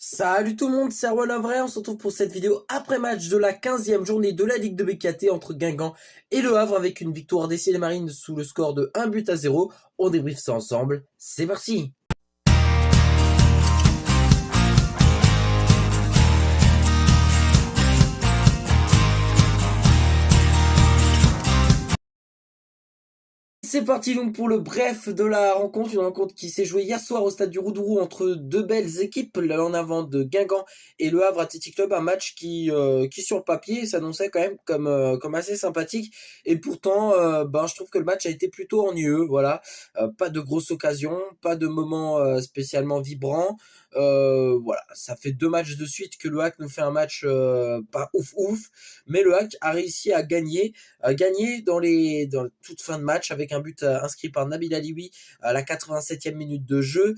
Salut tout le monde, c'est Erwan Avray, on se retrouve pour cette vidéo après match de la 15e journée de la Ligue de BKT entre Guingamp et Le Havre avec une victoire des Ciel Marines sous le score de 1 but à 0. On débriefe ça ensemble, c'est parti. C'est parti donc pour le bref de la rencontre, une rencontre qui s'est jouée hier soir au stade du Roudourou entre deux belles équipes, en avant de Guingamp et Le Havre Athletic Club, un match qui sur le papier s'annonçait quand même comme assez sympathique, et pourtant je trouve que le match a été plutôt ennuyeux, voilà. Pas de grosses occasions, pas de moments spécialement vibrants, voilà, ça fait 2 matchs de suite que le HAC nous fait un match pas ouf, mais le HAC a réussi à gagné dans toute fin de match avec un but inscrit par Nabil Alioui à la 87e minute de jeu.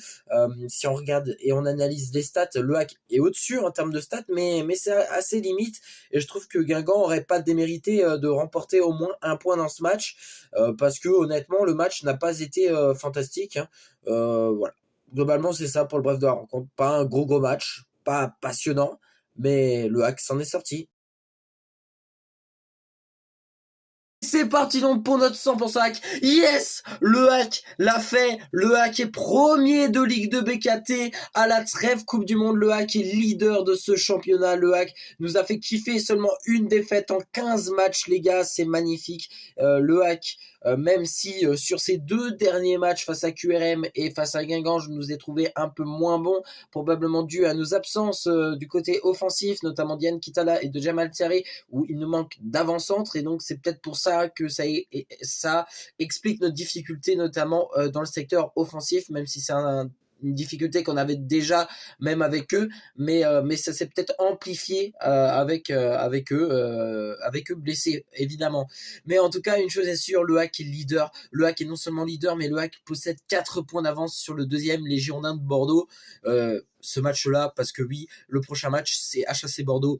Si on regarde et on analyse les stats, le HAC est au-dessus en termes de stats, mais c'est assez limite, et je trouve que Guingamp aurait pas démérité de remporter au moins un point dans ce match, parce que honnêtement le match n'a pas été fantastique, hein. Voilà. Globalement, c'est ça pour le bref de la rencontre. Pas un gros match, pas passionnant, mais le HAC s'en est sorti. C'est parti donc pour notre 100% hack. Yes, le hack l'a fait. Le hack est premier de Ligue de BKT à la trêve Coupe du Monde. Le hack est leader de ce championnat. Le hack nous a fait kiffer, seulement une défaite en 15 matchs, les gars. C'est magnifique. Le hack, même si sur ces 2 derniers matchs face à QRM et face à Guingamp, je nous ai trouvé un peu moins bon, probablement dû à nos absences du côté offensif, notamment Diane Kitala et de Jamal Thierry, où il nous manque d'avant-centre, et donc c'est peut-être pour ça que ça explique notre difficulté, notamment dans le secteur offensif, même si c'est une difficulté qu'on avait déjà même avec eux, mais ça s'est peut-être amplifié avec eux blessés évidemment. Mais en tout cas, une chose est sûre, le HAC est leader. Le HAC est non seulement leader, mais le HAC possède 4 points d'avance sur le deuxième, les Girondins de Bordeaux. Ce match-là, parce que oui, le prochain match c'est HAC Bordeaux,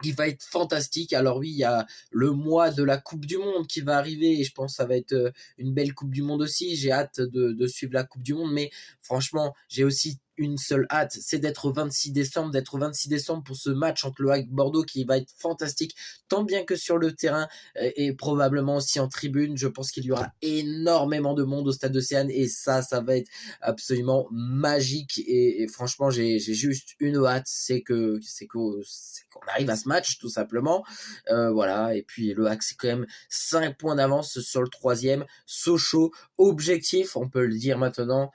qui va être fantastique. Alors oui, il y a le mois de la Coupe du Monde qui va arriver, et je pense que ça va être une belle Coupe du Monde aussi. J'ai hâte de suivre la Coupe du Monde, mais franchement, j'ai aussi une seule hâte, c'est d'être au 26 décembre pour ce match entre le HAC Bordeaux, qui va être fantastique, tant bien que sur le terrain, et probablement aussi en tribune. Je pense qu'il y aura énormément de monde au stade Océane, et ça va être absolument magique, et franchement, j'ai juste une hâte, c'est qu'on arrive à ce match, tout simplement. Voilà, et puis le HAC, c'est quand même 5 points d'avance sur le troisième. Sochaux, objectif, on peut le dire maintenant.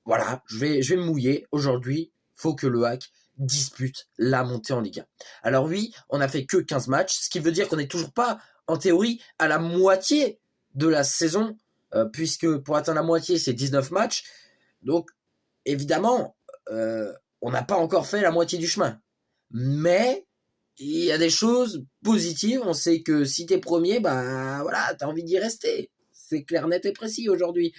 Voilà, je vais me mouiller. Aujourd'hui, faut que le HAC dispute la montée en Ligue 1. Alors oui, on n'a fait que 15 matchs, ce qui veut dire qu'on n'est toujours pas, en théorie, à la moitié de la saison, puisque pour atteindre la moitié, c'est 19 matchs. Donc, évidemment, on n'a pas encore fait la moitié du chemin. Mais il y a des choses positives. On sait que si t'es premier, voilà, t'as envie d'y rester. C'est clair, net et précis aujourd'hui.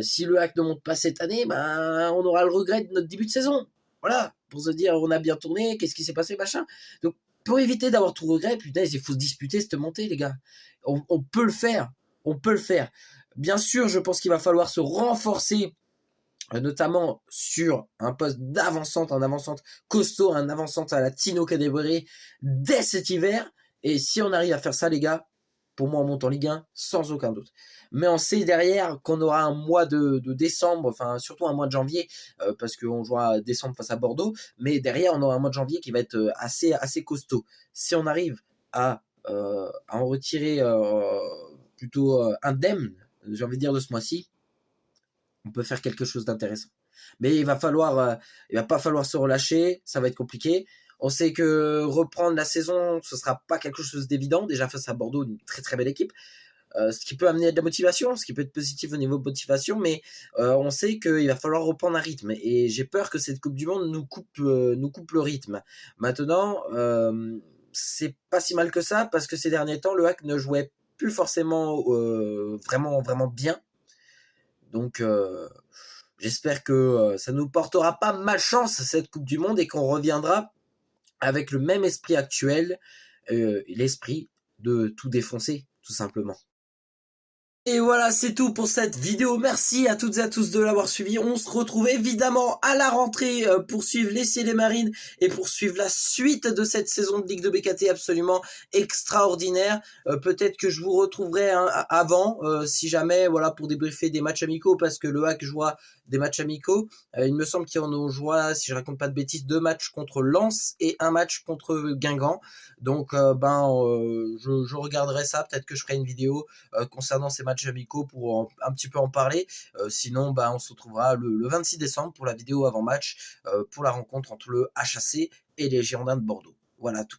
Si le HAC ne monte pas cette année, on aura le regret de notre début de saison. Voilà, pour se dire on a bien tourné, qu'est-ce qui s'est passé, machin. Donc pour éviter d'avoir tout regret, putain, il faut se disputer cette montée, les gars. On peut le faire, on peut le faire. Bien sûr, je pense qu'il va falloir se renforcer, notamment sur un poste d'avant-centre, un avant-centre costaud, un avant-centre à la Tino Kadewere dès cet hiver. Et si on arrive à faire ça, les gars, pour moi, on monte en Ligue 1 sans aucun doute. Mais on sait derrière qu'on aura un mois de décembre, enfin surtout un mois de janvier, parce qu'on jouera décembre face à Bordeaux, mais derrière on aura un mois de janvier qui va être assez costaud. Si on arrive à en retirer plutôt indemne, j'ai envie de dire, de ce mois-ci, on peut faire quelque chose d'intéressant. Mais il va pas falloir se relâcher, ça va être compliqué. On sait que reprendre la saison, ce sera pas quelque chose d'évident. Déjà face à Bordeaux, une très très belle équipe, ce qui peut amener de la motivation, ce qui peut être positif au niveau de motivation, mais on sait qu'il va falloir reprendre un rythme. Et j'ai peur que cette Coupe du Monde nous coupe le rythme. Maintenant, c'est pas si mal que ça, parce que ces derniers temps, le HAC ne jouait plus forcément vraiment bien. Donc j'espère que ça nous portera pas malchance cette Coupe du Monde, et qu'on reviendra avec le même esprit actuel, l'esprit de tout défoncer, tout simplement. Et voilà, c'est tout pour cette vidéo. Merci à toutes et à tous de l'avoir suivi. On se retrouve évidemment à la rentrée pour suivre les Ciels et Marines et pour suivre la suite de cette saison de Ligue de BKT absolument extraordinaire. Peut-être que je vous retrouverai avant, si jamais, voilà, pour débriefer des matchs amicaux, parce que le hack jouera des matchs amicaux. Il me semble qu'ils en ont joué, si je raconte pas de bêtises, 2 matchs contre Lens et un match contre Guingamp. Donc, je regarderai ça. Peut-être que je ferai une vidéo concernant ces matchs amicaux pour un petit peu en parler. Sinon, on se retrouvera le 26 décembre pour la vidéo avant-match, pour la rencontre entre le HAC et les Girondins de Bordeaux. Voilà tout.